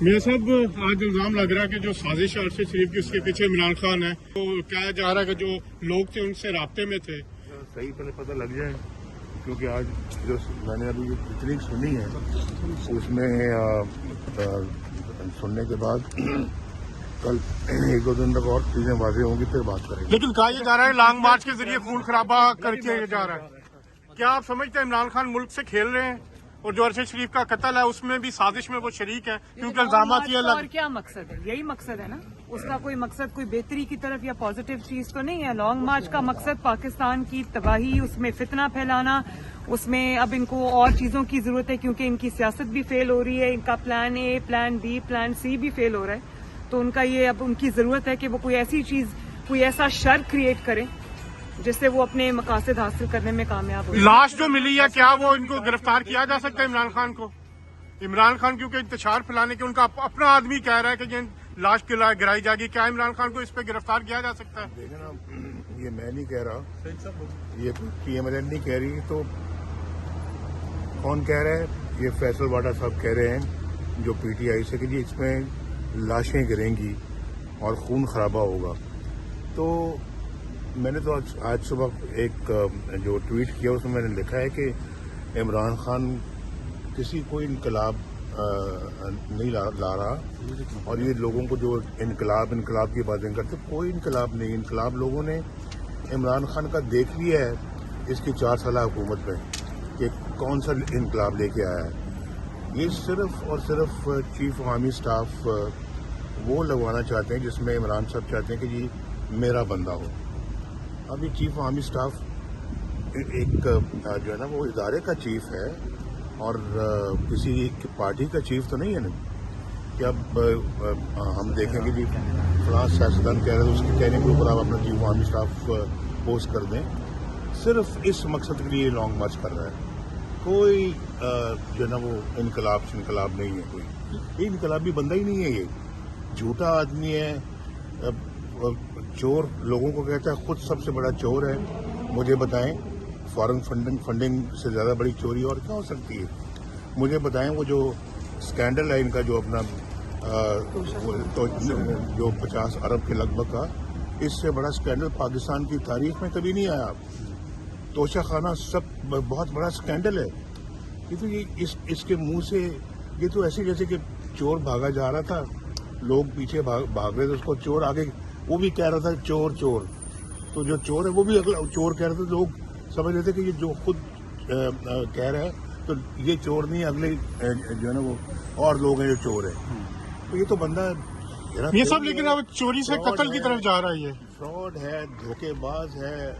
میاں صاحب آج الزام لگ رہا ہے کہ جو سازش ہے ارشد شریف کی اس کے پیچھے عمران خان ہے، تو کہا جا رہا ہے کہ جو لوگ تھے ان سے رابطے میں تھے. صحیح پہلے پتہ لگ جائے، کیونکہ آج جو میں نے ابھی جتنی سنی ہے اس میں سننے کے بعد کل ایک دو دن تک اور چیزیں واضح ہوں گی، پھر بات کریں گے. لیکن کہا یہ جا رہا ہے لانگ مارچ کے ذریعے خون خرابہ کر کے جا رہا ہے. کیا آپ سمجھتے ہیں عمران خان ملک سے کھیل رہے ہیں؟ اور جو ارشد شریف کا قتل ہے اس میں بھی سازش میں وہ شریک ہے، کیونکہ الزامات یہ اور کیا مقصد ہے؟ یہی مقصد ہے نا اس کا. کوئی مقصد کوئی بہتری کی طرف یا پازیٹیو چیز تو نہیں ہے. لانگ مارچ کا مقصد پاکستان کی تباہی، اس میں فتنہ پھیلانا، اس میں اب ان کو اور چیزوں کی ضرورت ہے کیونکہ ان کی سیاست بھی فیل ہو رہی ہے، ان کا plan a, plan be, plan سی بھی فیل ہو رہا ہے. تو ان کا یہ اب ان کی ضرورت ہے کہ وہ کوئی ایسی چیز، کوئی ایسا شر کریٹ کریں جس سے وہ اپنے مقاصد حاصل کرنے میں کامیاب ہو. لاش جو ملی ہے کیا وہ ان کو گرفتار کیا جا سکتا ہے عمران خان کو؟ عمران خان کیونکہ انتشار پھیلانے کے ان کا اپنا آدمی کہہ رہا ہے کہ یہ لاش گرائی جائے گی، کیا عمران خان کو اس پہ گرفتار کیا جا سکتا ہے؟ دیکھیں نا، یہ میں نہیں کہہ رہا، یہ پی ایم ایل این نہیں کہہ رہی، تو کون کہہ رہا ہے؟ یہ فیصل واڈا صاحب کہہ رہے ہیں جو پی ٹی آئی سے کہ جی اس میں لاشیں گریں گی اور خون خرابہ ہوگا. تو میں نے تو آج صبح ایک جو ٹویٹ کیا اس میں میں نے لکھا ہے کہ عمران خان کسی کوئی انقلاب نہیں لا رہا، اور یہ لوگوں کو جو انقلاب کی باتیں کرتے، کوئی انقلاب نہیں. انقلاب لوگوں نے عمران خان کا دیکھ لیا ہے اس کی 4 سالہ حکومت میں کہ کون سا انقلاب لے کے آیا ہے. یہ صرف اور صرف چیف آرمی سٹاف وہ لگوانا چاہتے ہیں جس میں عمران صاحب چاہتے ہیں کہ جی میرا بندہ ہو. ابھی چیف آرمی سٹاف ایک جو ہے نا وہ ادارے کا چیف ہے اور کسی پارٹی کا چیف تو نہیں ہے نا کہ اب ہم دیکھیں کہ جی فلاں سیاستدان کہہ رہے ہیں اس کے کہنے کے اوپر آپ اپنا چیف آرمی سٹاف پوسٹ کر دیں. صرف اس مقصد کے لیے لانگ مارچ کر رہا ہے. کوئی جو ہے نا وہ انقلاب نہیں ہے. کوئی یہ انقلابی بندہ ہی نہیں ہے. یہ جھوٹا آدمی ہے، چور لوگوں کو کہتا ہے، خود سب سے بڑا چور ہے. مجھے بتائیں فارن فنڈنگ سے زیادہ بڑی چوری اور کیا ہو سکتی ہے؟ مجھے بتائیں وہ جو اسکینڈل ہے ان کا جو اپنا جو 50 ارب کے لگ بھگ کا، اس سے بڑا اسکینڈل پاکستان کی تاریخ میں کبھی نہیں آیا. توشہ خانہ سب بہت بڑا اسکینڈل ہے. یہ تو اس کے منہ سے یہ تو ایسے جیسے کہ چور بھاگا جا رہا تھا، لوگ پیچھے بھاگ رہے تھے، اس کو چور آگے وہ بھی کہہ رہا تھا چور. تو جو چور ہے وہ بھی اگلا چور کہہ رہا تھا. لوگ سمجھ رہے تھے کہ یہ جو خود کہہ رہا ہے تو یہ چور نہیں، اگلے جو ہے نا وہ اور لوگ ہیں جو چور ہیں. تو یہ تو بندہ یہ سب لیکن اب چوری سے قتل کی طرف جا رہا ہے. یہ فراڈ ہے، دھوکے باز ہے،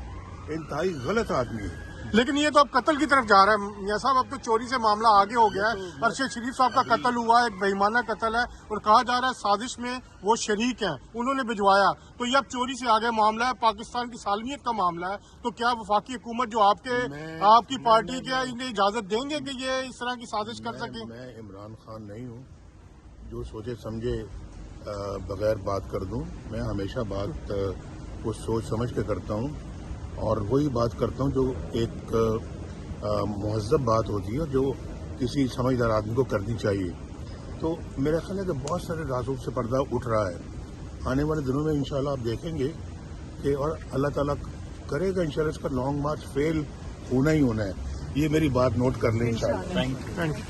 انتہائی غلط آدمی ہے. لیکن یہ تو اب قتل کی طرف جا رہا ہے میاں صاحب. اب تو چوری سے معاملہ آگے ہو گیا ہے. ارشد شریف صاحب کا قتل ہوا ہے، ایک بےایمانہ قتل ہے، اور کہا جا رہا ہے سازش میں وہ شریک ہیں، انہوں نے بھجوایا. تو یہ اب چوری سے آگے معاملہ ہے، پاکستان کی سالمیت کا معاملہ ہے. تو کیا وفاقی حکومت جو آپ کی پارٹی کے انہیں اجازت دیں گے کہ یہ اس طرح کی سازش کر سکیں؟ میں عمران خان نہیں ہوں جو سوچے سمجھے بغیر بات کر دوں. میں ہمیشہ بات کو سوچ سمجھ کے کرتا ہوں، اور وہی بات کرتا ہوں جو ایک مہذب بات ہوتی ہے، جو کسی سمجھدار آدمی کو کرنی چاہیے. تو میرا خیال ہے کہ بہت سارے رازوں سے پردہ اٹھ رہا ہے. آنے والے دنوں میں انشاءاللہ آپ دیکھیں گے کہ، اور اللہ تعالیٰ کرے گا انشاءاللہ اس کا لانگ مارچ فیل ہونا ہی ہونا ہے. یہ میری بات نوٹ کر لیں انشاءاللہ. Thank you.